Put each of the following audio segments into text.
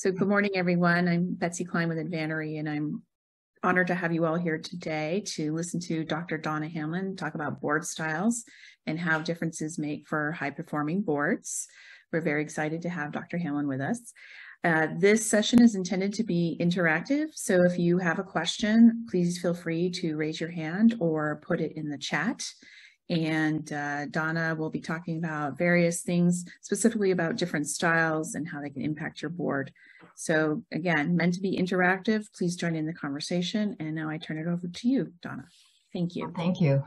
So good morning, everyone. I'm Betsy Klein with Advantary, and I'm honored to have you all here today to listen to Dr. Donna Hamlin talk about board styles and how differences make for high-performing boards. We're very excited to have Dr. Hamlin with us. This session is intended to be interactive, so if you have a question, please feel free to raise your hand or put it in the chat. And Donna will be talking about various things, specifically about different styles and how they can impact your board. So again, meant to be interactive. Please join in the conversation. And now I turn it over to you, Donna. Thank you. Thank you.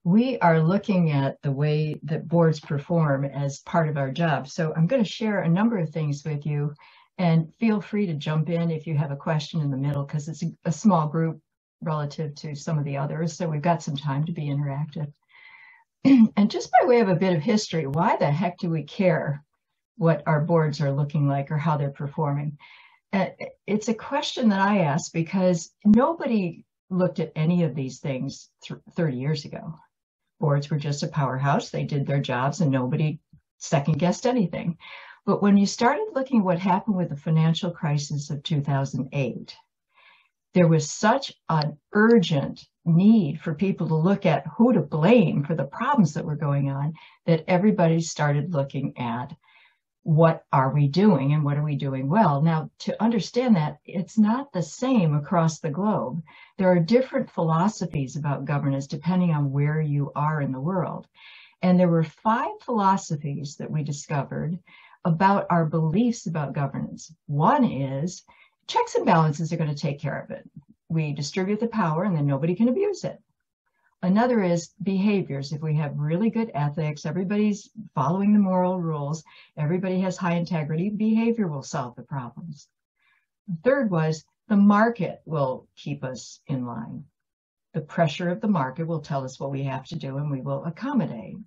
We are looking at the way that boards perform as part of our job. So I'm going to share a number of things with you, and feel free to jump in if you have a question in the middle, because it's a small group relative to some of the others. So we've got some time to be interactive. And just by way of a bit of history, why the heck do we care what our boards are looking like or how they're performing? It's a question that I ask because nobody looked at any of these things 30 years ago. Boards were just a powerhouse. They did their jobs and nobody second-guessed anything. But when you started looking at what happened with the financial crisis of 2008, there was such an urgent need for people to look at who to blame for the problems that were going on that everybody started looking at what are we doing and what are we doing well. Now, to understand that, it's not the same across the globe. There are different philosophies about governance depending on where you are in the world. And there were 5 philosophies that we discovered about our beliefs about governance. One is checks and balances are going to take care of it. We distribute the power and then nobody can abuse it. Another is behaviors. If we have really good ethics, everybody's following the moral rules, everybody has high integrity, behavior will solve the problems. The third was the market will keep us in line. The pressure of the market will tell us what we have to do and we will accommodate.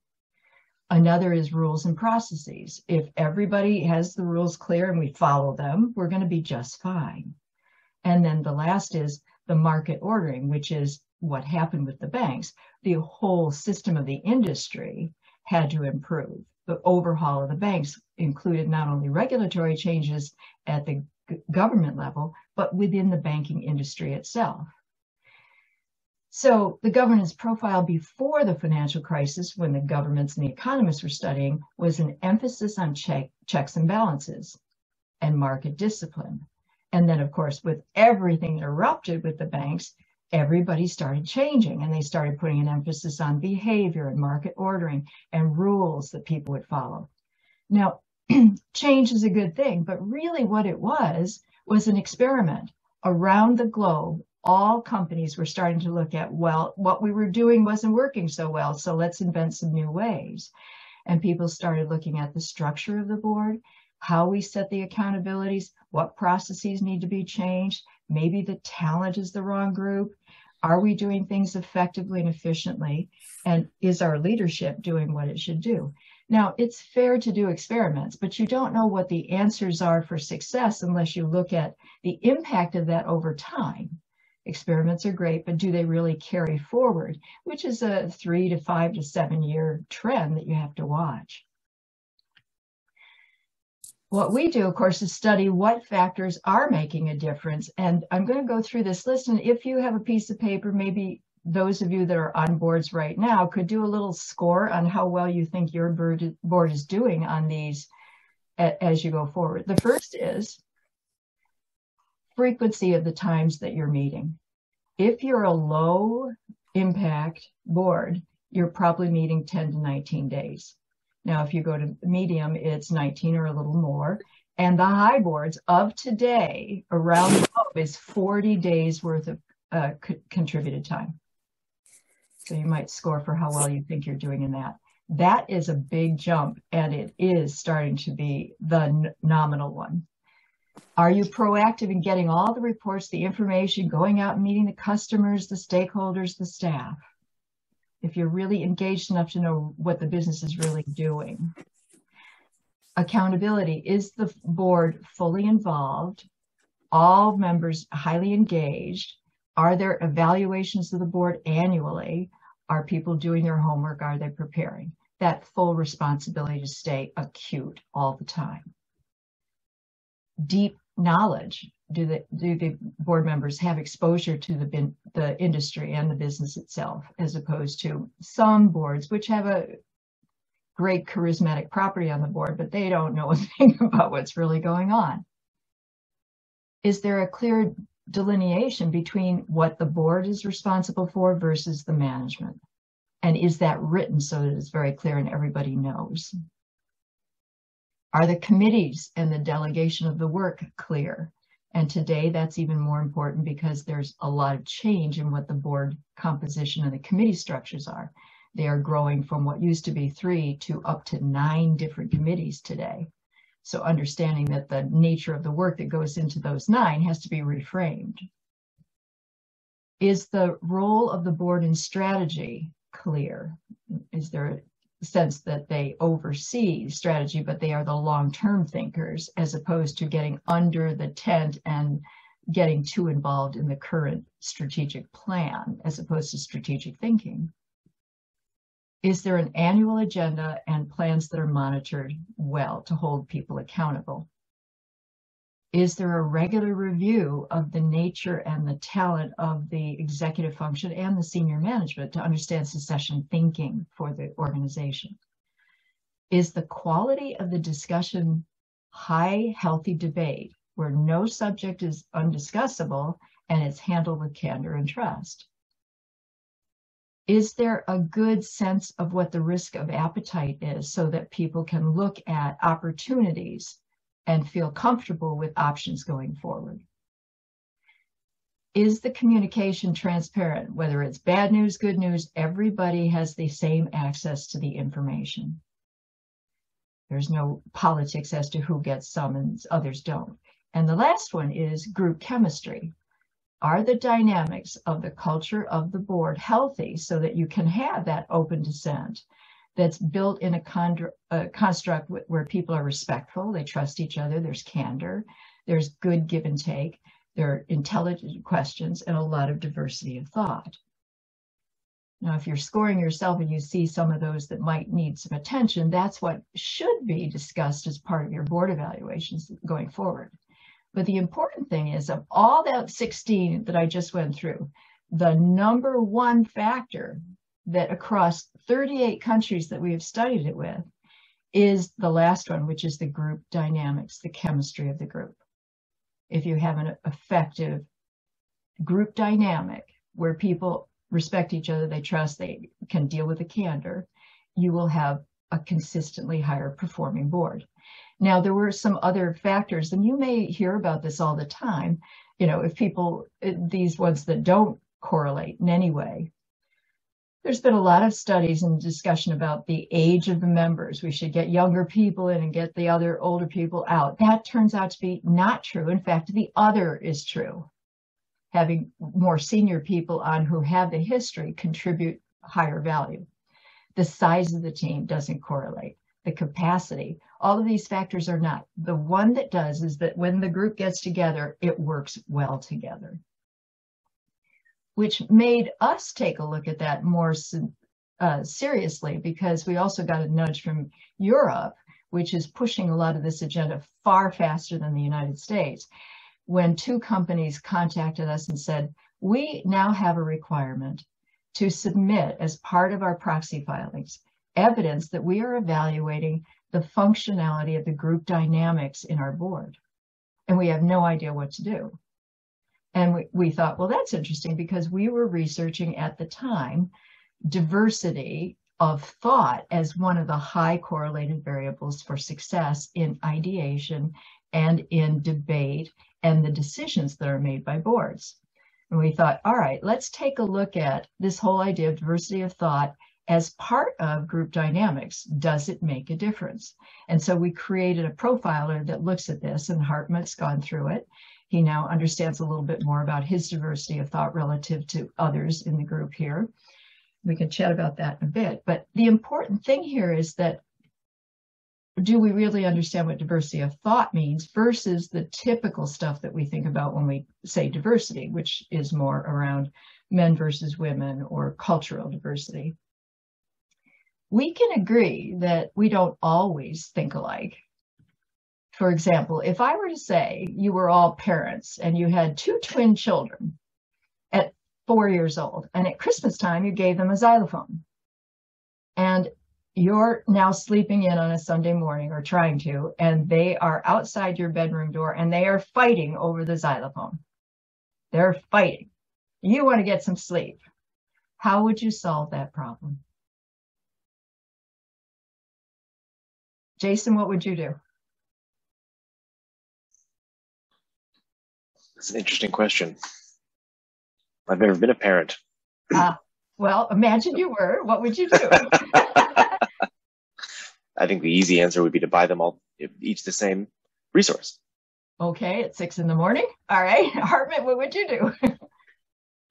Another is rules and processes. If everybody has the rules clear and we follow them, we're going to be just fine. And then the last is the market ordering, which is what happened with the banks. The whole system of the industry had to improve. The overhaul of the banks included not only regulatory changes at the government level, but within the banking industry itself. So the governance profile before the financial crisis, when the governments and the economists were studying, was an emphasis on checks and balances and market discipline. And then, of course, with everything that erupted with the banks, everybody started changing and they started putting an emphasis on behavior and market ordering and rules that people would follow. Now, change is a good thing, but really what it was an experiment around the globe. All companies were starting to look at, well, what we were doing wasn't working so well, so let's invent some new ways. And people started looking at the structure of the board, how we set the accountabilities, what processes need to be changed, maybe the talent is the wrong group. Are we doing things effectively and efficiently? And is our leadership doing what it should do? Now, it's fair to do experiments, but you don't know what the answers are for success unless you look at the impact of that over time. Experiments are great, but do they really carry forward? Which is a 3 to 5 to 7 year trend that you have to watch. What we do, of course, is study what factors are making a difference. And I'm going to go through this list. And if you have a piece of paper, maybe those of you that are on boards right now could do a little score on how well you think your board is doing on these as you go forward. The first is frequency of the times that you're meeting. If you're a low impact board, you're probably meeting 10 to 19 days. Now, if you go to medium, it's 19 or a little more. And the high boards of today around the globe is 40 days worth of contributed time. So you might score for how well you think you're doing in that. That is a big jump, and it is starting to be the nominal one. Are you proactive in getting all the reports, the information, going out and meeting the customers, the stakeholders, the staff? If you're really engaged enough to know what the business is really doing. Accountability. Is the board fully involved? All members highly engaged? Are there evaluations of the board annually? Are people doing their homework? Are they preparing? That full responsibility to stay acute all the time. Deep knowledge? Do the board members have exposure to the industry and the business itself, as opposed to some boards which have a great charismatic property on the board, but they don't know a thing about what's really going on? Is there a clear delineation between what the board is responsible for versus the management? And is that written so that it's very clear and everybody knows? Are the committees and the delegation of the work clear? And today that's even more important because there's a lot of change in what the board composition and the committee structures are. They are growing from what used to be 3 to up to 9 different committees today. So understanding that the nature of the work that goes into those 9 has to be reframed. Is the role of the board in strategy clear? Is there a sense that they oversee strategy, but they are the long-term thinkers, as opposed to getting under the tent and getting too involved in the current strategic plan, as opposed to strategic thinking? Is there an annual agenda and plans that are monitored well to hold people accountable? Is there a regular review of the nature and the talent of the executive function and the senior management to understand succession thinking for the organization? Is the quality of the discussion high, healthy debate where no subject is undiscussable and it's handled with candor and trust? Is there a good sense of what the risk of appetite is so that people can look at opportunities and feel comfortable with options going forward? Is the communication transparent? Whether it's bad news, good news, everybody has the same access to the information. There's no politics as to who gets some and others don't. And the last one is group chemistry. Are the dynamics of the culture of the board healthy so that you can have that open dissent that's built in a construct where people are respectful, they trust each other, there's candor, there's good give and take, there are intelligent questions, and a lot of diversity of thought. Now, if you're scoring yourself and you see some of those that might need some attention, that's what should be discussed as part of your board evaluations going forward. But the important thing is, of all that 16 that I just went through, the number one factor that across 38 countries that we have studied it with is the last one, which is the group dynamics, the chemistry of the group. If you have an effective group dynamic where people respect each other, they trust, they can deal with the candor, you will have a consistently higher performing board. Now, there were some other factors, and you may hear about this all the time, if people, these ones that don't correlate in any way. There's been a lot of studies and discussion about the age of the members. We should get younger people in and get the other older people out. That turns out to be not true. In fact, the other is true. Having more senior people on who have the history contribute higher value. The size of the team doesn't correlate. The capacity, all of these factors are not. The one that does is that when the group gets together, it works well together. Which made us take a look at that more seriously, because we also got a nudge from Europe, which is pushing a lot of this agenda far faster than the United States. When 2 companies contacted us and said, we now have a requirement to submit as part of our proxy filings evidence that we are evaluating the functionality of the group dynamics in our board. And we have no idea what to do. And we thought, well, that's interesting, because we were researching at the time diversity of thought as one of the high correlated variables for success in ideation and in debate and the decisions that are made by boards. And we thought, all right, let's take a look at this whole idea of diversity of thought as part of group dynamics. Does it make a difference? And so we created a profiler that looks at this, and Hartmut's gone through it. He now understands a little bit more about his diversity of thought relative to others in the group here. We can chat about that in a bit. But the important thing here is that, do we really understand what diversity of thought means versus the typical stuff that we think about when we say diversity, which is more around men versus women or cultural diversity? We can agree that we don't always think alike. For example, if I were to say you were all parents and you had two twin children at 4 years old, and at Christmas time you gave them a xylophone, and you're now sleeping in on a Sunday morning, or trying to, and they are outside your bedroom door and they are fighting over the xylophone. They're fighting. You want to get some sleep. How would you solve that problem? Jason, what would you do? That's an interesting question. I've never been a parent. Well, imagine you were. What would you do? I think the easy answer would be to buy them all each the same resource. Okay, at 6 a.m. All right. Hartmut, what would you do?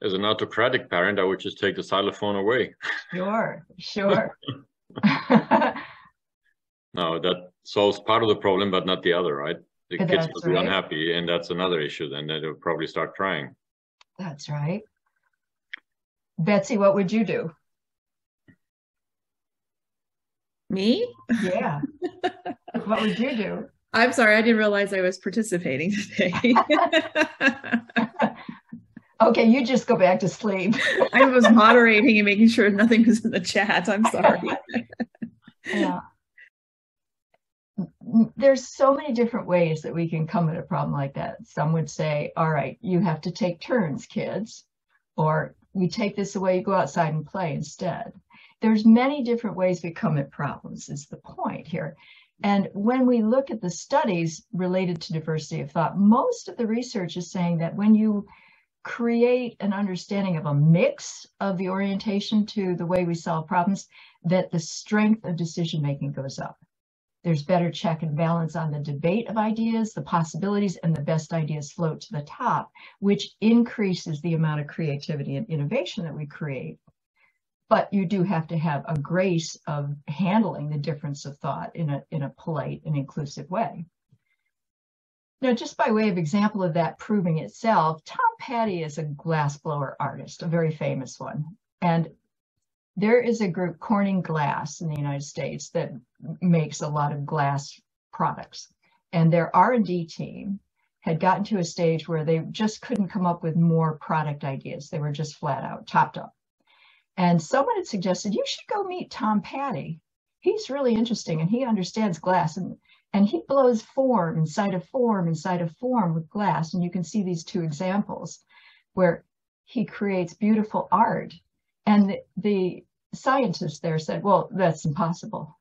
As an autocratic parent, I would just take the xylophone away. Sure. No, that solves part of the problem, but not the other, right? The kids will be unhappy, and that's another issue. Then they'll probably start crying. That's right. Betsy, what would you do? Me? Yeah. What would you do? I'm sorry, I didn't realize I was participating today. Okay, you just go back to sleep. I was moderating and making sure nothing was in the chat. I'm sorry. Yeah. There's so many different ways that we can come at a problem like that. Some would say, all right, you have to take turns, kids, or we take this away, you go outside and play instead. There's many different ways we come at problems, is the point here. And when we look at the studies related to diversity of thought, most of the research is saying that when you create an understanding of a mix of the orientation to the way we solve problems, that the strength of decision-making goes up. There's better check and balance on the debate of ideas, the possibilities, and the best ideas float to the top, which increases the amount of creativity and innovation that we create. But you do have to have a grace of handling the difference of thought in a polite and inclusive way. Now, just by way of example of that proving itself, Tom Petty is a glassblower artist, a very famous one. And there is a group, Corning Glass, in the United States that makes a lot of glass products. And their R&D team had gotten to a stage where they just couldn't come up with more product ideas. They were just flat out topped up. And someone had suggested, you should go meet Tom Petty. He's really interesting and he understands glass. And he blows form inside of form inside of form with glass. And you can see these two examples where he creates beautiful art. And the scientist there said, well, that's impossible.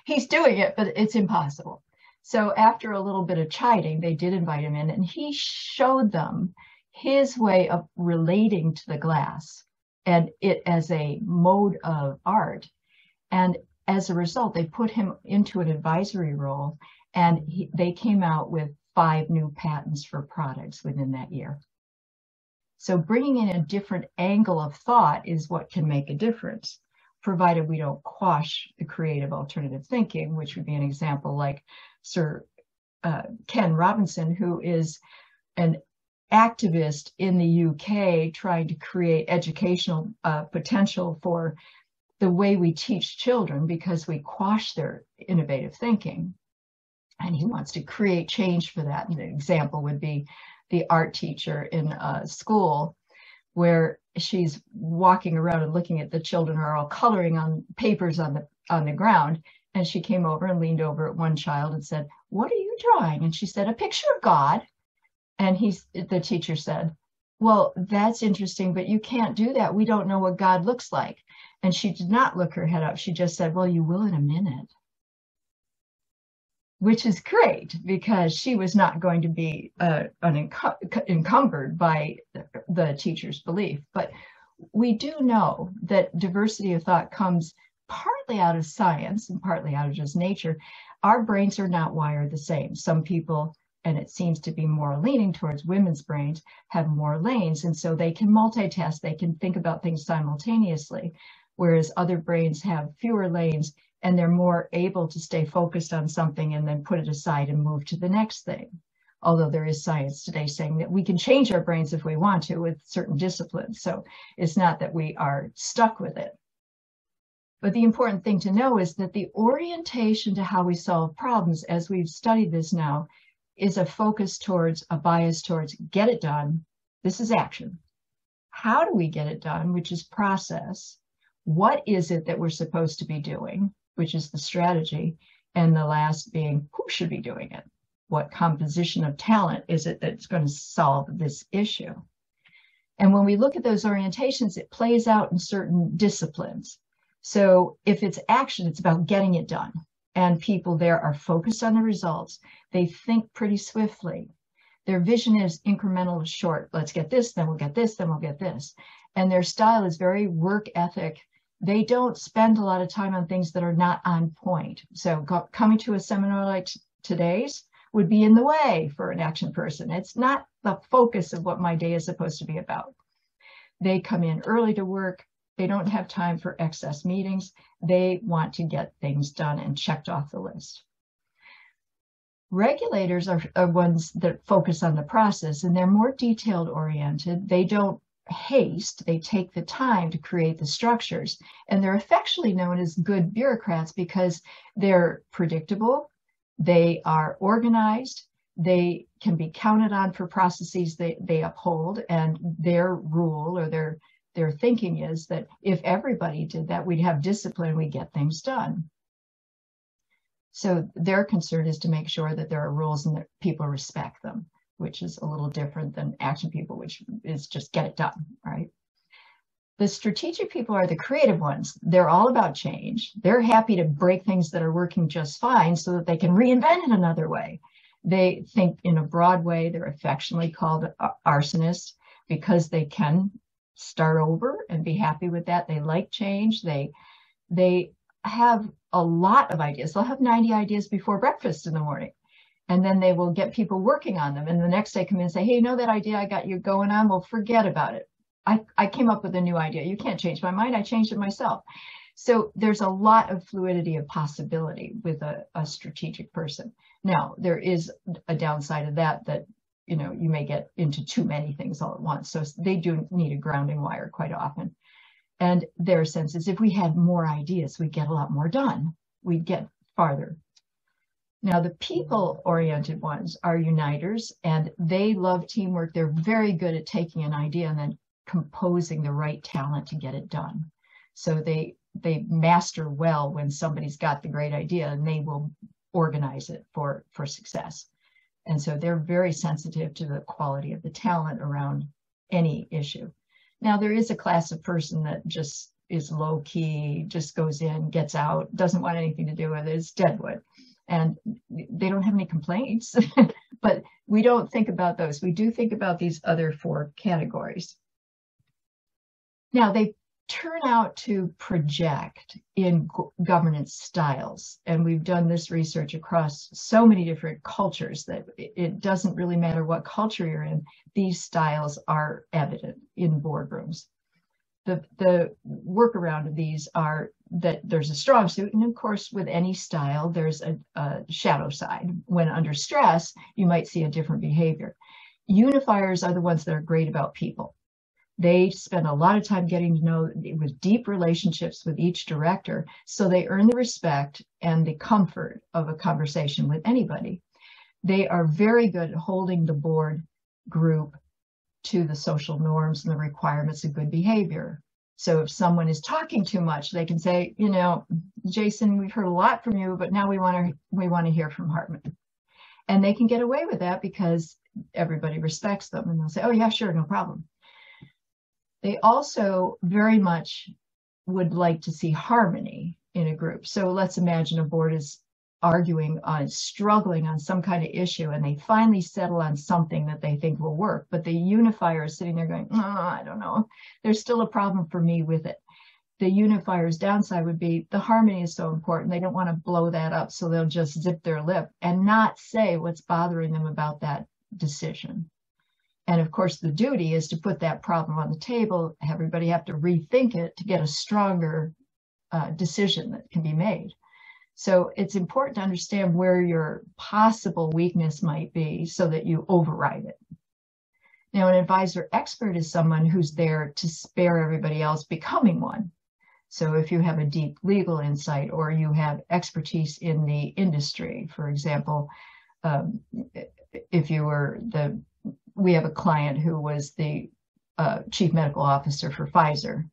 He's doing it, but it's impossible. So after a little bit of chiding, they did invite him in, and he showed them his way of relating to the glass and it as a mode of art. And as a result, they put him into an advisory role, and they came out with 5 new patents for products within that year. So bringing in a different angle of thought is what can make a difference, provided we don't quash the creative alternative thinking, which would be an example like Sir Ken Robinson, who is an activist in the UK trying to create educational potential for the way we teach children because we quash their innovative thinking. And he wants to create change for that. And an example would be the art teacher in a school where she's walking around and looking at the children are all coloring on papers on the ground. And she came over and leaned over at one child and said, "What are you drawing?" And she said, "A picture of God." And the teacher said, "Well, that's interesting, but you can't do that. We don't know what God looks like." And she did not look her head up. She just said, "Well, you will in a minute." Which is great because she was not going to be encumbered by the teacher's belief. But we do know that diversity of thought comes partly out of science and partly out of just nature. Our brains are not wired the same. Some people, and it seems to be more leaning towards women's brains, have more lanes. And so they can multitask. They can think about things simultaneously, whereas other brains have fewer lanes and they're more able to stay focused on something and then put it aside and move to the next thing. Although there is science today saying that we can change our brains if we want to with certain disciplines. So it's not that we are stuck with it. But the important thing to know is that the orientation to how we solve problems, as we've studied this now, is a focus towards, a bias towards get it done. This is action. How do we get it done, which is process? What is it that we're supposed to be doing, which is the strategy? And the last being, who should be doing it? What composition of talent is it that's going to solve this issue? And when we look at those orientations, it plays out in certain disciplines. So if it's action, it's about getting it done. And people there are focused on the results. They think pretty swiftly. Their vision is incremental to short. Let's get this, then we'll get this, then we'll get this. And their style is very work ethic. They don't spend a lot of time on things that are not on point. So coming to a seminar like today's would be in the way for an action person. It's not the focus of what my day is supposed to be about. They come in early to work. They don't have time for excess meetings. They want to get things done and checked off the list. Regulators are ones that focus on the process, and they're more detailed oriented. They don't haste. They take the time to create the structures, and they're affectionately known as good bureaucrats because they're predictable. They are organized. They can be counted on for processes they uphold, and their rule or their thinking is that if everybody did that, we'd have discipline, we'd get things done. So their concern is to make sure that there are rules and that people respect them, which is a little different than action people, which is just get it done, right? The strategic people are the creative ones. They're all about change. They're happy to break things that are working just fine so that they can reinvent it another way. They think in a broad way. They're affectionately called arsonists because they can start over and be happy with that. They like change. They have a lot of ideas. They'll have 90 ideas before breakfast in the morning, and then they will get people working on them. And the next day come in and say, hey, you know that idea I got you going on? Well, forget about it. I came up with a new idea. You can't change my mind. I changed it myself. So there's a lot of fluidity of possibility with a strategic person. Now, there is a downside of that you know, you may get into too many things all at once. So they do need a grounding wire quite often. And their sense is if we had more ideas, we'd get a lot more done. We'd get farther. Now, the people-oriented ones are uniters, and they love teamwork. They're very good at taking an idea and then composing the right talent to get it done. So they master well when somebody's got the great idea, and they will organize it for success. And so they're very sensitive to the quality of the talent around any issue. Now, there is a class of person that just is low key, just goes in, gets out, doesn't want anything to do with it. It's deadwood. And they don't have any complaints, but we don't think about those. We do think about these other four categories. Now, they turn out to project in governance styles. And we've done this research across so many different cultures that it doesn't really matter what culture you're in. These styles are evident in boardrooms. The workaround of these are that there's a strong suit. And of course, with any style, there's a shadow side. When under stress, you might see a different behavior. Unifiers are the ones that are great about people. They spend a lot of time getting to know with deep relationships with each director, so they earn the respect and the comfort of a conversation with anybody. They are very good at holding the board group to the social norms and the requirements of good behavior. So if someone is talking too much, they can say, you know, Jason, we've heard a lot from you, but now we want to hear from Hartman. And they can get away with that because everybody respects them, and they'll say, oh yeah, sure, no problem. They also very much would like to see harmony in a group. So let's imagine a board is arguing on, struggling on some kind of issue, and they finally settle on something that they think will work. But the unifier is sitting there going, oh, I don't know. There's still a problem for me with it. The unifier's downside would be the harmony is so important. They don't want to blow that up, so they'll just zip their lip and not say what's bothering them about that decision. And of course, the duty is to put that problem on the table. Everybody have to rethink it to get a stronger decision that can be made. So it's important to understand where your possible weakness might be so that you override it. Now, an advisor expert is someone who's there to spare everybody else becoming one. So if you have a deep legal insight or you have expertise in the industry, for example, if you were we have a client who was the chief medical officer for Pfizer.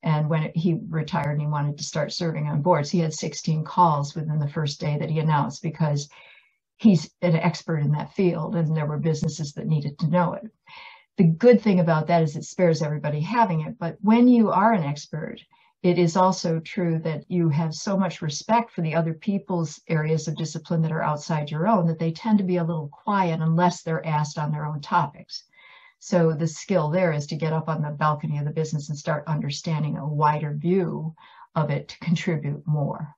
And when he retired and he wanted to start serving on boards, he had 16 calls within the first day that he announced, because he's an expert in that field and there were businesses that needed to know it. The good thing about that is it spares everybody having it. But when you are an expert, it is also true that you have so much respect for the other people's areas of discipline that are outside your own that they tend to be a little quiet unless they're asked on their own topics. So the skill there is to get up on the balcony of the business and start understanding a wider view of it to contribute more.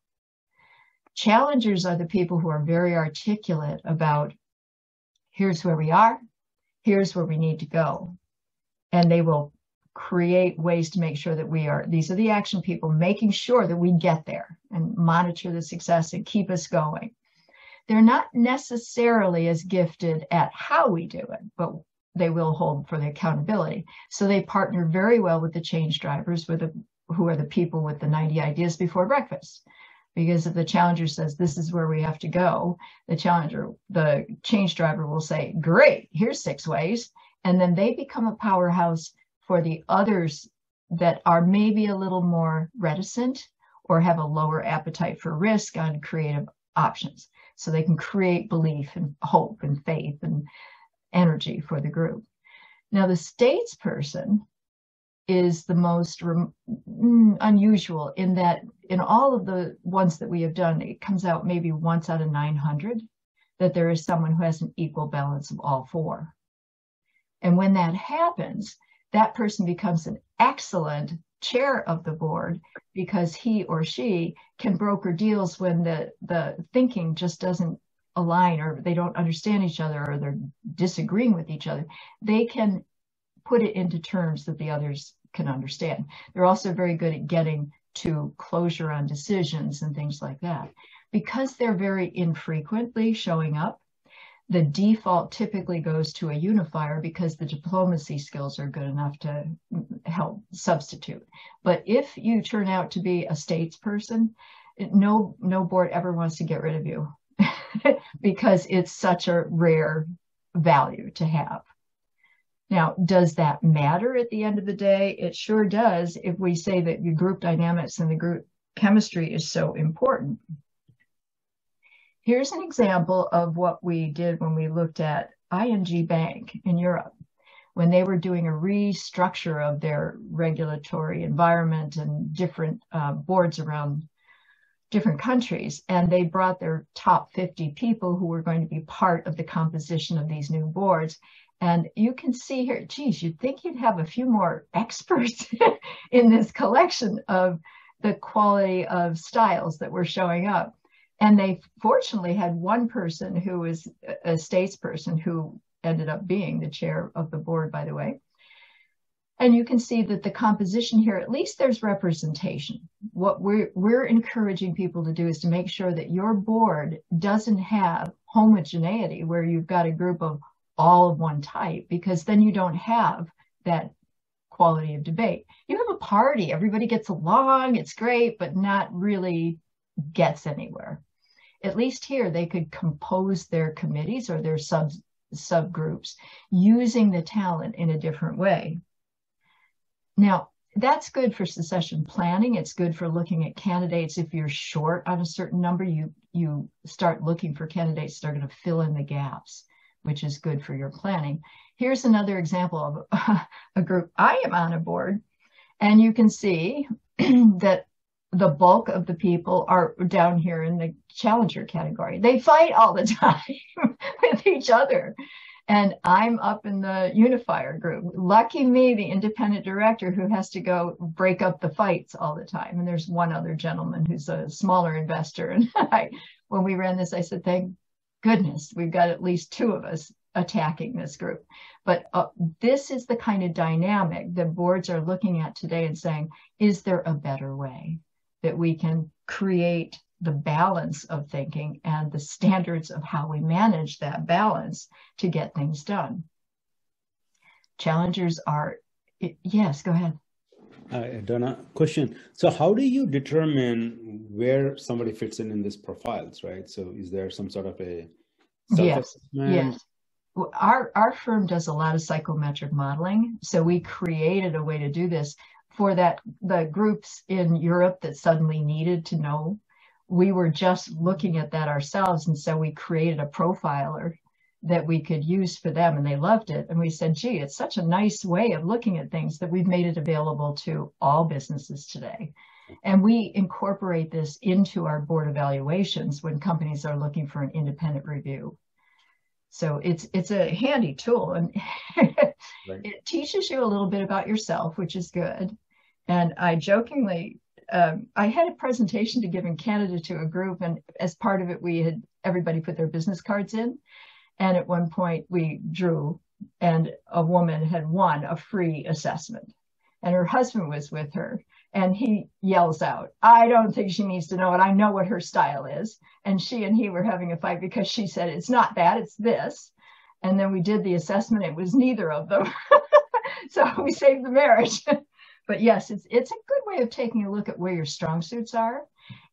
Challengers are the people who are very articulate about, here's where we are, here's where we need to go. And they will create ways to make sure that these are the action people, making sure that we get there and monitor the success and keep us going. They're not necessarily as gifted at how we do it, but they will hold for the accountability. So they partner very well with the change drivers, who are the people with the 90 ideas before breakfast. Because if the challenger says, this is where we have to go, the change driver will say, great, here's 6 ways. And then they become a powerhouse for the others that are maybe a little more reticent or have a lower appetite for risk on creative options. So they can create belief and hope and faith and energy for the group. Now, the statesperson is the most unusual in that in all of the ones that we have done, it comes out maybe once out of 900 that there is someone who has an equal balance of all 4. And when that happens, that person becomes an excellent chair of the board because he or she can broker deals when the thinking just doesn't align, or they don't understand each other, or they're disagreeing with each other. They can put it into terms that the others can understand. They're also very good at getting to closure on decisions and things like that. Because they're very infrequently showing up, the default typically goes to a unifier because the diplomacy skills are good enough to help substitute. But if you turn out to be a statesperson, no board ever wants to get rid of you because it's such a rare value to have. Now, does that matter at the end of the day? It sure does if we say that the group dynamics and the group chemistry is so important. Here's an example of what we did when we looked at ING Bank in Europe, when they were doing a restructure of their regulatory environment and different boards around different countries. And they brought their top 50 people who were going to be part of the composition of these new boards. And you can see here, geez, you'd think you'd have a few more experts in this collection of the quality of styles that were showing up. And they fortunately had one person who was a statesperson who ended up being the chair of the board, by the way. And you can see that the composition here, at least there's representation. What we're encouraging people to do is to make sure that your board doesn't have homogeneity where you've got a group of all of one type, because then you don't have that quality of debate. You have a party, everybody gets along, it's great, but not really gets anywhere. At least here, they could compose their committees or their subgroups using the talent in a different way. Now, that's good for succession planning. It's good for looking at candidates. If you're short on a certain number, you start looking for candidates that are going to fill in the gaps, which is good for your planning. Here's another example of a group I am on a board, and you can see that the bulk of the people are down here in the challenger category. They fight all the time with each other. And I'm up in the Unifier group. Lucky me, the independent director who has to go break up the fights all the time. And there's one other gentleman who's a smaller investor. And when we ran this, I said, thank goodness, we've got at least 2 of us attacking this group. But this is the kind of dynamic that boards are looking at today and saying, is there a better way that we can create the balance of thinking and the standards of how we manage that balance to get things done? Challengers are, yes, go ahead. Donna, question. So how do you determine where somebody fits in this profiles, right? So is there some sort of a self-assessment? Yes. Our firm does a lot of psychometric modeling. So we created a way to do this for the groups in Europe that suddenly needed to know. We were just looking at that ourselves. And so we created a profiler that we could use for them, and they loved it. And we said, gee, it's such a nice way of looking at things that we've made it available to all businesses today. And we incorporate this into our board evaluations when companies are looking for an independent review. So it's a handy tool, and right. It teaches you a little bit about yourself, which is good. And I jokingly, I had a presentation to give in Canada to a group, and as part of it, everybody put their business cards in. And at one point we drew, and a woman had won a free assessment, and her husband was with her, and he yells out, I don't think she needs to know it. I know what her style is. And she and he were having a fight because she said, it's not that, it's this. And then we did the assessment. It was neither of them. So we saved the marriage. But yes, it's a good way of taking a look at where your strong suits are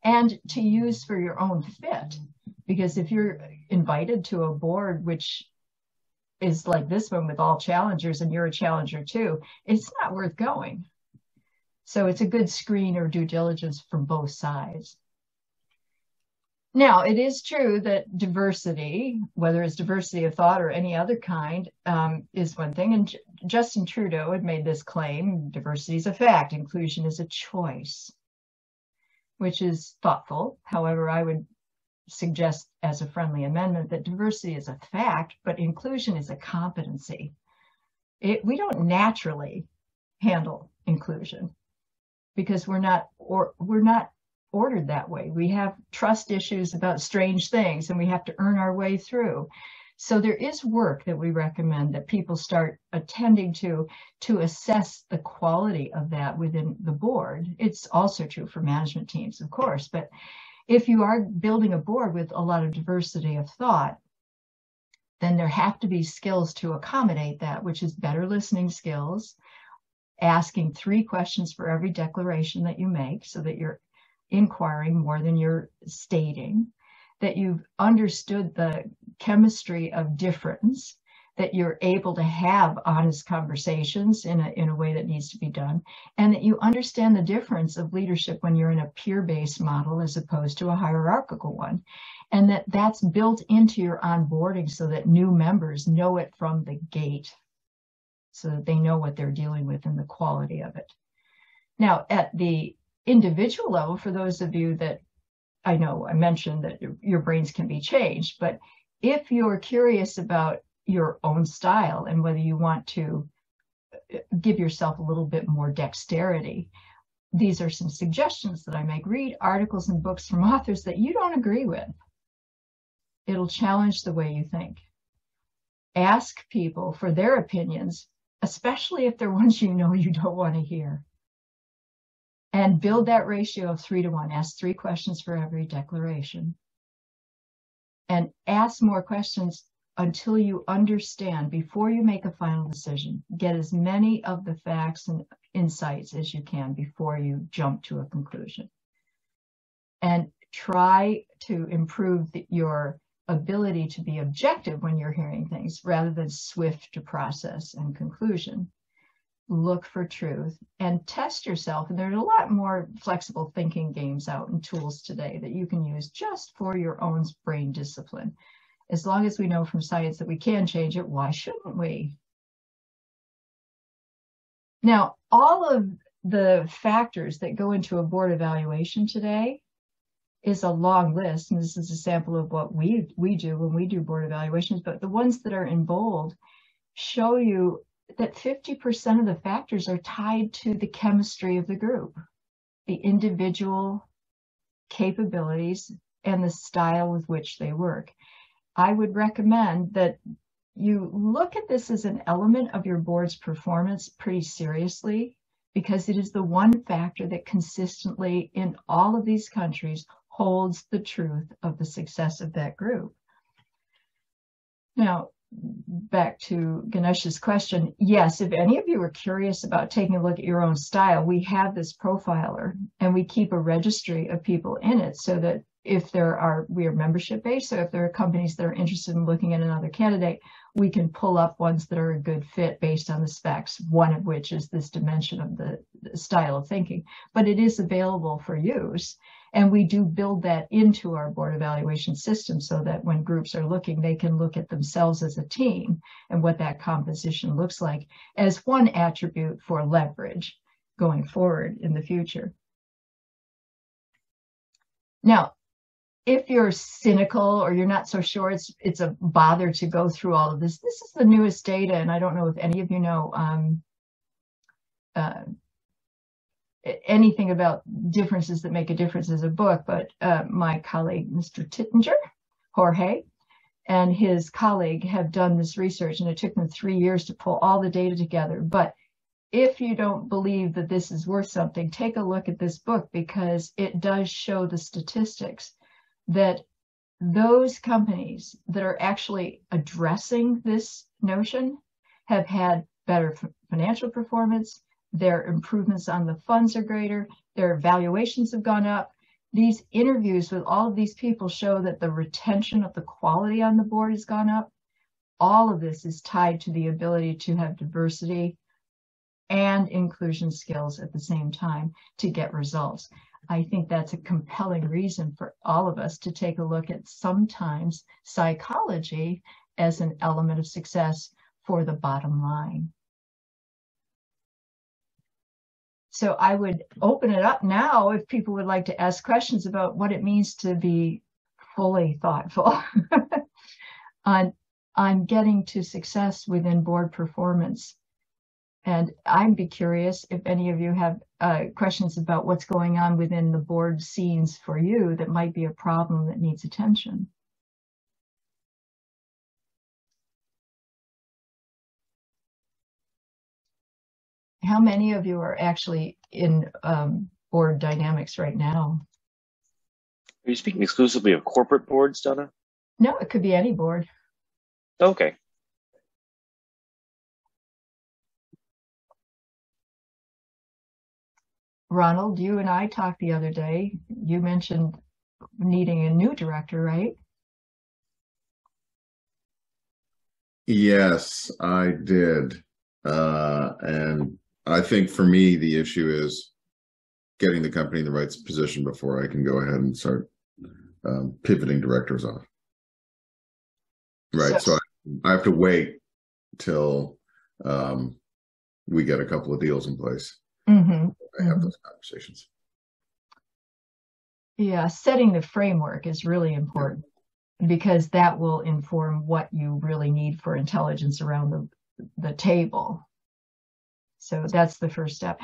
and to use for your own fit. Because if you're invited to a board, which is like this one with all challengers, and you're a challenger too, it's not worth going. So it's a good screen or due diligence from both sides. Now, it is true that diversity, whether it's diversity of thought or any other kind, is one thing. And Justin Trudeau had made this claim, diversity is a fact, inclusion is a choice, which is thoughtful. However, I would suggest as a friendly amendment that diversity is a fact, but inclusion is a competency. We don't naturally handle inclusion because we're not ordered that way. We have trust issues about strange things, and we have to earn our way through. So there is work that we recommend that people start attending to assess the quality of that within the board. It's also true for management teams, of course, but if you are building a board with a lot of diversity of thought, then there have to be skills to accommodate that, which is better listening skills, asking 3 questions for every declaration that you make so that you're inquiring more than you're stating, that you've understood the chemistry of difference, that you're able to have honest conversations in a way that needs to be done, and that you understand the difference of leadership when you're in a peer-based model as opposed to a hierarchical one, and that's built into your onboarding so that new members know it from the gate, so that they know what they're dealing with and the quality of it. Now, at the individual level, for those of you that I know I mentioned that your brains can be changed, but if you're curious about your own style and whether you want to give yourself a little bit more dexterity, these are some suggestions that I make. Read articles and books from authors that you don't agree with. It'll challenge the way you think. Ask people for their opinions, especially if they're ones you know you don't want to hear. And build that ratio of 3 to 1. Ask 3 questions for every declaration. And ask more questions until you understand before you make a final decision. Get as many of the facts and insights as you can before you jump to a conclusion. And try to improve your ability to be objective when you're hearing things rather than swift to process and conclusion. Look for truth and test yourself. And there's a lot more flexible thinking games out and tools today that you can use just for your own brain discipline. As long as we know from science that we can change it, why shouldn't we? Now, all of the factors that go into a board evaluation today is a long list, and this is a sample of what we do when we do board evaluations, but the ones that are in bold show you that 50% of the factors are tied to the chemistry of the group, the individual capabilities, and the style with which they work. I would recommend that you look at this as an element of your board's performance pretty seriously, because it is the one factor that consistently in all of these countries holds the truth of the success of that group. Now, back to Ganesh's question, yes, if any of you are curious about taking a look at your own style, we have this profiler and we keep a registry of people in it so that if we are membership based, so if there are companies that are interested in looking at another candidate, we can pull up ones that are a good fit based on the specs, one of which is this dimension of the style of thinking. But it is available for use. And we do build that into our board evaluation system so that when groups are looking, they can look at themselves as a team and what that composition looks like as one attribute for leverage going forward in the future. Now, if you're cynical or you're not so sure it's a bother to go through all of this, this is the newest data, and I don't know if any of you know anything about differences that make a difference as a book, but my colleague, Mr. Tittinger, Jorge, and his colleague have done this research, and it took them 3 years to pull all the data together. But if you don't believe that this is worth something, take a look at this book, because it does show the statistics that those companies that are actually addressing this notion have had better financial performance, their improvements on the funds are greater, their valuations have gone up. These interviews with all of these people show that the retention of the quality on the board has gone up. All of this is tied to the ability to have diversity and inclusion skills at the same time to get results. I think that's a compelling reason for all of us to take a look at sometimes psychology as an element of success for the bottom line. So I would open it up now if people would like to ask questions about what it means to be fully thoughtful on getting to success within board performance. And I'd be curious if any of you have questions about what's going on within the board scenes for you that might be a problem that needs attention. How many of you are actually in board dynamics right now? Are you speaking exclusively of corporate boards, Donna? No, it could be any board. Okay. Ronald, you and I talked the other day. You mentioned needing a new director, right? Yes, I did. And I think for me, the issue is getting the company in the right position before I can go ahead and start pivoting directors off. Right. So I have to wait till we get a couple of deals in place. Mm-hmm. I have those conversations. Yeah, setting the framework is really important because that will inform what you really need for intelligence around the table. So that's the first step.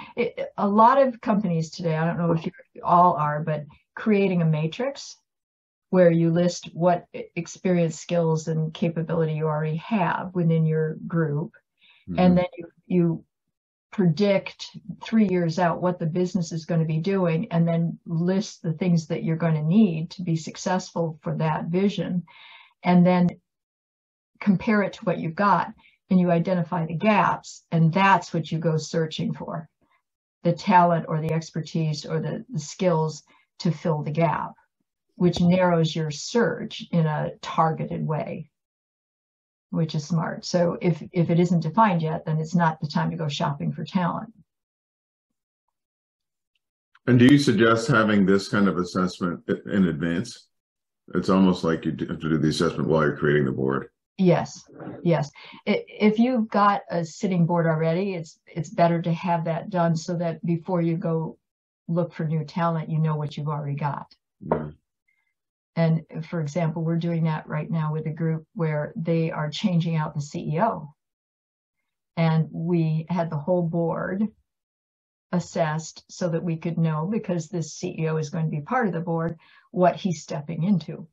A lot of companies today, I don't know if you all are, but creating a matrix where you list what experience, skills, and capability you already have within your group. Mm-hmm. And then you predict 3 years out what the business is going to be doing, and then list the things that you're going to need to be successful for that vision, and then compare it to what you've got, and you identify the gaps, and that's what you go searching for, the talent or the expertise or the skills to fill the gap, which narrows your search in a targeted way, which is smart. So if it isn't defined yet, then it's not the time to go shopping for talent. And do you suggest having this kind of assessment in advance? It's almost like you have to do the assessment while you're creating the board. Yes, yes. If you've got a sitting board already, it's better to have that done so that before you go look for new talent, you know what you've already got. Mm-hmm. And for example, we're doing that right now with a group where they are changing out the CEO. And we had the whole board assessed so that we could know, because this CEO is going to be part of the board, what he's stepping into.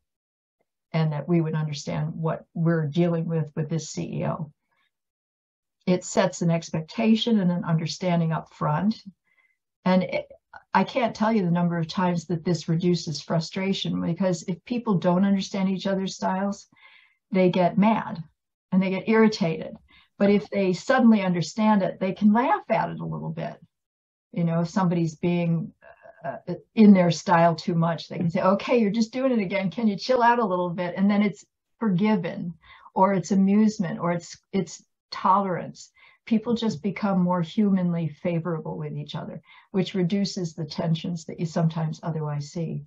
And that we would understand what we're dealing with this CEO. It sets an expectation and an understanding up front. And I can't tell you the number of times that this reduces frustration, because if people don't understand each other's styles, they get mad and they get irritated. But if they suddenly understand it, they can laugh at it a little bit. You know, if somebody's being in their style too much, they can say, okay, you're just doing it again. Can you chill out a little bit? And then it's forgiven, or it's amusement, or it's tolerance. People just become more humanly favorable with each other, which reduces the tensions that you sometimes otherwise see.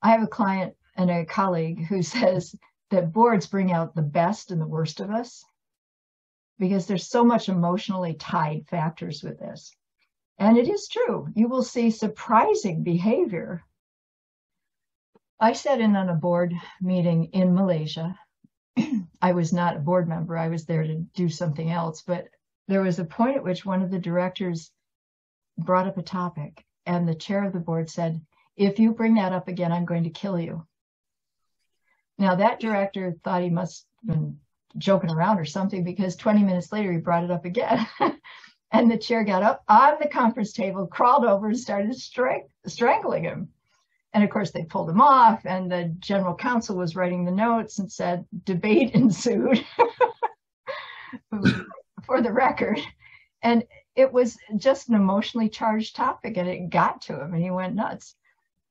I have a client and a colleague who says that boards bring out the best and the worst of us because there's so much emotionally tied factors with this. And it is true. You will see surprising behavior. I sat in on a board meeting in Malaysia. I was not a board member. I was there to do something else. But there was a point at which one of the directors brought up a topic, and the chair of the board said, if you bring that up again, I'm going to kill you. Now, that director thought he must have been joking around or something, because 20 minutes later, he brought it up again. And the chair got up on the conference table, crawled over, and started strangling him. And of course, they pulled him off, and the general counsel was writing the notes and said, debate ensued for the record. And it was just an emotionally charged topic, and it got to him, and he went nuts.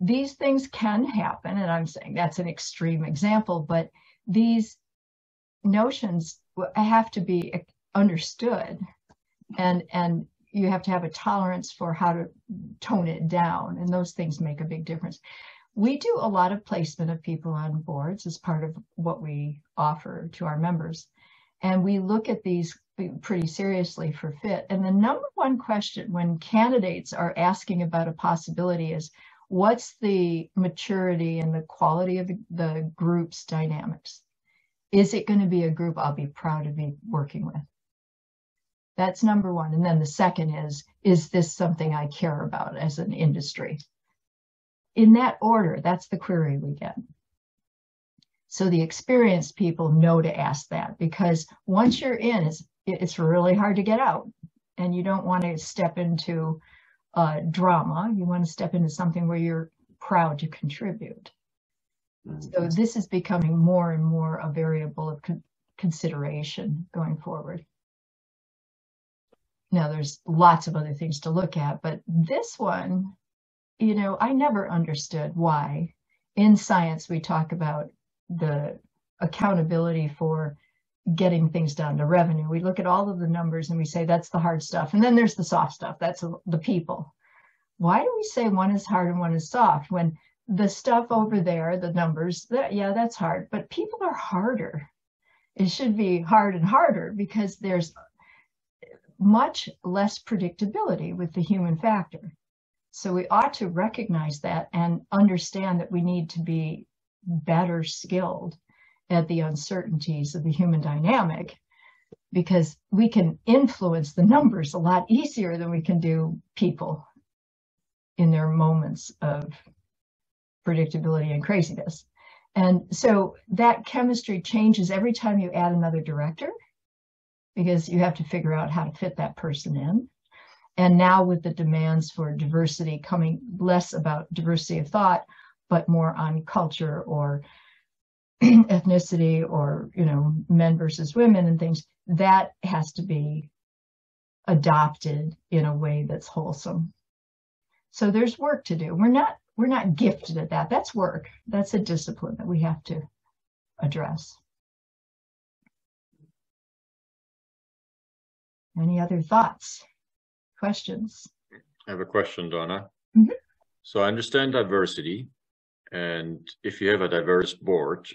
These things can happen, and I'm saying that's an extreme example, but these notions have to be understood, and you have to have a tolerance for how to tone it down, and those things make a big difference. We do a lot of placement of people on boards as part of what we offer to our members, and we look at these pretty seriously for fit. And the number one question when candidates are asking about a possibility is, what's the maturity and the quality of the group's dynamics? Is it going to be a group I'll be proud to be working with? That's number one. And then the second is this something I care about as an industry? In that order, that's the query we get. So the experienced people know to ask that, because once you're in, it's really hard to get out. And you don't want to step into drama. You want to step into something where you're proud to contribute. So this is becoming more and more a variable of consideration going forward. Now, there's lots of other things to look at, but this one, you know, I never understood why. In science, we talk about the accountability for getting things done, the revenue. We look at all of the numbers and we say that's the hard stuff. And then there's the soft stuff. That's the people. Why do we say one is hard and one is soft when the stuff over there, the numbers, yeah, that's hard, but people are harder. It should be hard and harder because there's much less predictability with the human factor. So we ought to recognize that and understand that we need to be better skilled at the uncertainties of the human dynamic, because we can influence the numbers a lot easier than we can do people in their moments of predictability and craziness. And so that chemistry changes every time you add another director, because you have to figure out how to fit that person in. And now with the demands for diversity coming less about diversity of thought, but more on culture or ethnicity or, you know, men versus women and things, that has to be adopted in a way that's wholesome. So there's work to do. We're not gifted at that. That's work. That's a discipline that we have to address. Any other thoughts, questions? I have a question, Donna. Mm-hmm. So I understand diversity, and if you have a diverse board,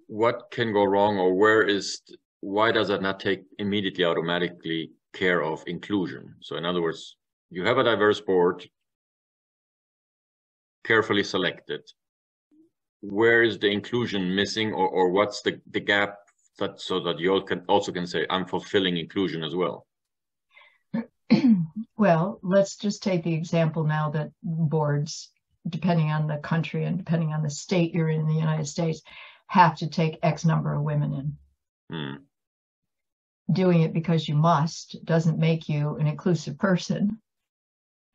what can go wrong, or why does that not take immediately automatically care of inclusion? So in other words, you have a diverse board, carefully selected. Where is the inclusion missing, or what's the gap so that you also can say, I'm fulfilling inclusion as well? Well, let's just take the example now that boards, depending on the country and depending on the state you're in the United States, have to take X number of women in. Doing it because you must doesn't make you an inclusive person.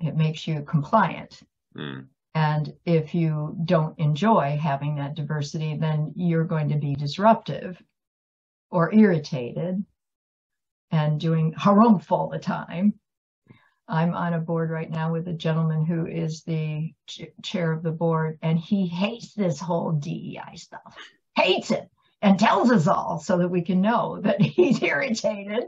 It makes you compliant. And if you don't enjoy having that diversity, then you're going to be disruptive or irritated and doing harumph all the time. I'm on a board right now with a gentleman who is the chair of the board, and he hates this whole DEI stuff, hates it, and tells us all so that we can know that he's irritated.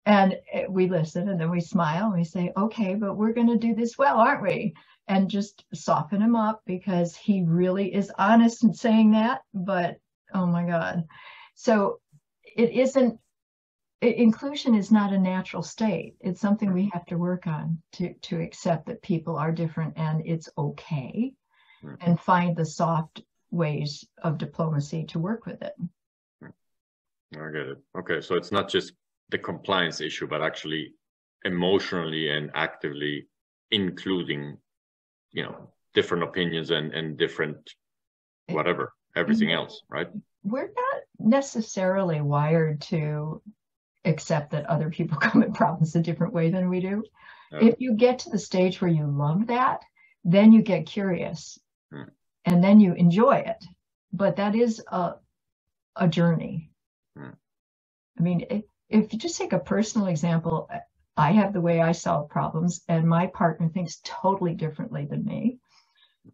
And we listen, and then we smile, and we say, okay, but we're going to do this well, aren't we? And just soften him up, because he really is honest in saying that. But, oh my God. So inclusion is not a natural state. It's something we have to work on to accept that people are different and it's okay, and find the soft ways of diplomacy to work with it. I get it. Okay, so it's not just the compliance issue, but actually emotionally and actively including, different opinions and different whatever, everything else, right? We're not necessarily wired to accept that other people come at problems a different way than we do. If you get to the stage where you love that, then you get curious and then you enjoy it. But that is a journey. I mean, if you just take a personal example, I have the way I solve problems, and my partner thinks totally differently than me.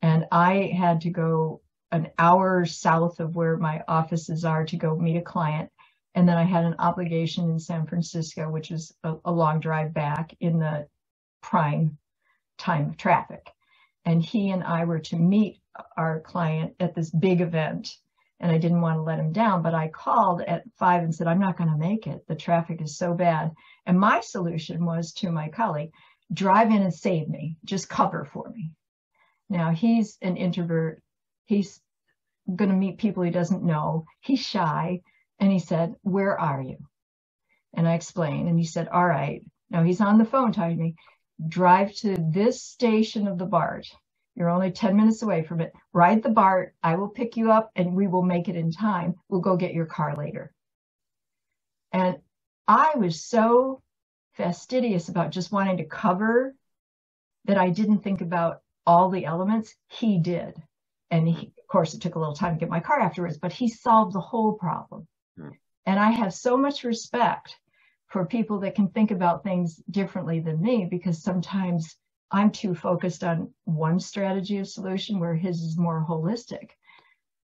And I had to go an hour south of where my offices are to go meet a client. And then I had an obligation in San Francisco, which was a long drive back in the prime time of traffic. And he and I were to meet our client at this big event. And I didn't want to let him down, but I called at 5 and said, I'm not going to make it. The traffic is so bad. And my solution was to my colleague, drive in and save me, just cover for me. Now, he's an introvert. He's going to meet people he doesn't know. He's shy. And he said, where are you? And I explained, and he said, all right. Now he's on the phone talking to me. Drive to this station of the BART. You're only 10 minutes away from it. Ride the BART. I will pick you up and we will make it in time. We'll go get your car later. And I was so fastidious about just wanting to cover that I didn't think about all the elements. He did. And of course, it took a little time to get my car afterwards, but he solved the whole problem. And I have so much respect for people that can think about things differently than me, because sometimes I'm too focused on one strategy of solution where his is more holistic.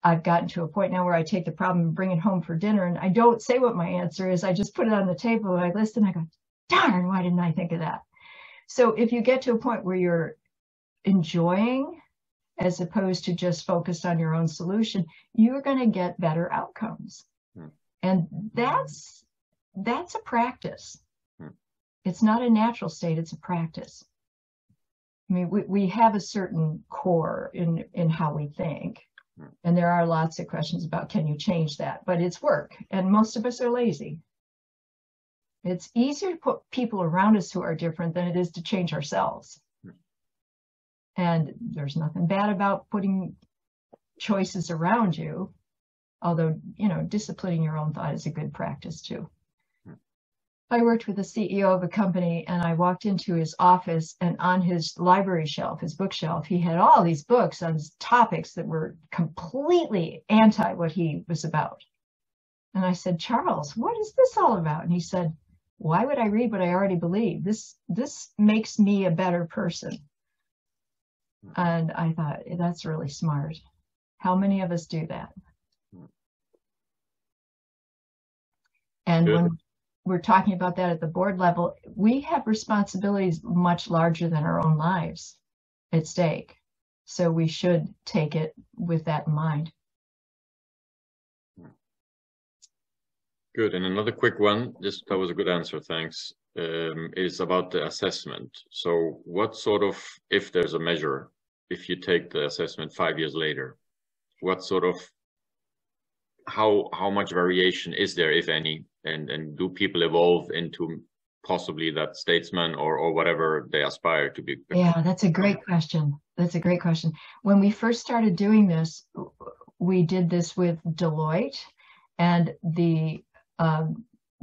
I've gotten to a point now where I take the problem and bring it home for dinner, and I don't say what my answer is. I just put it on the table and I listen. I go, darn, why didn't I think of that? So if you get to a point where you're enjoying as opposed to just focused on your own solution, you're going to get better outcomes. And that's a practice. It's not a natural state, it's a practice. I mean, we have a certain core in how we think. And there are lots of questions about, can you change that? But it's work. And most of us are lazy. It's easier to put people around us who are different than it is to change ourselves. And there's nothing bad about putting choices around you. Although, disciplining your own thought is a good practice too. I worked with the CEO of a company, and I walked into his office, and on his library shelf, his bookshelf, he had all these books on topics that were completely anti what he was about. And I said, Charles, what is this all about? And he said, why would I read what I already believe? This makes me a better person. And I thought, that's really smart. How many of us do that? And when we're talking about that at the board level, we have responsibilities much larger than our own lives at stake. So we should take it with that in mind. Good. And another quick one, that was a good answer, thanks, is about the assessment. So what sort of, if there's a measure, if you take the assessment 5 years later, what sort of, how much variation is there, if any, and do people evolve into possibly that statesman or whatever they aspire to be? Yeah, that's a great question. That's a great question. When we first started doing this, we did this with Deloitte, and the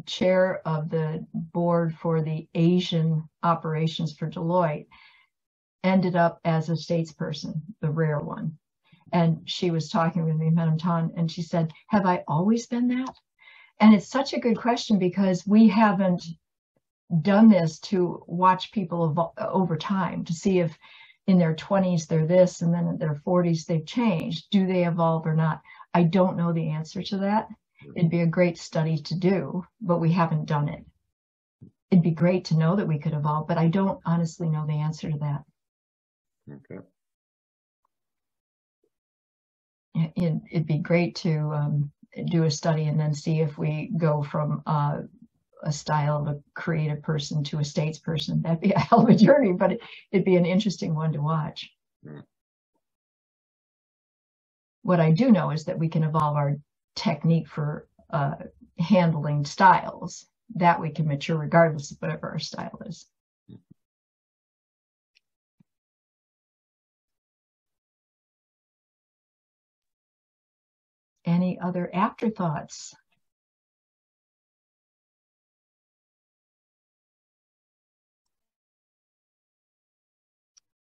chair of the board for the Asian operations for Deloitte ended up as a statesperson, the rare one. And she was talking with me, Madame Tan, and she said, have I always been that? And it's such a good question because we haven't done this to watch people over time to see if in their 20s they're this and then in their 40s they've changed. Do they evolve or not? I don't know the answer to that. It'd be a great study to do, but we haven't done it. It'd be great to know that we could evolve, but I don't honestly know the answer to that. Okay. It'd be great to do a study and then see if we go from a style of a creative person to a statesperson. That'd be a hell of a journey, but it'd be an interesting one to watch. Mm. What I do know is that we can evolve our technique for handling styles. That we can mature regardless of whatever our style is. Any other afterthoughts?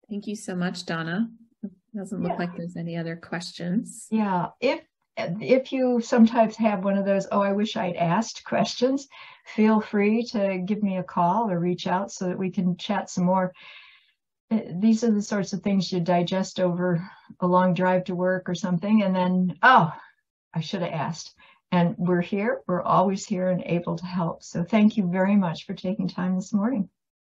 Thank you so much, Donna. It doesn't look like there's any other questions. Yeah, if you sometimes have one of those, oh, I wish I'd asked questions, feel free to give me a call or reach out so that we can chat some more. These are the sorts of things you digest over a long drive to work or something, and then, oh, I should have asked. And we're here, we're always here and able to help. So thank you very much for taking time this morning.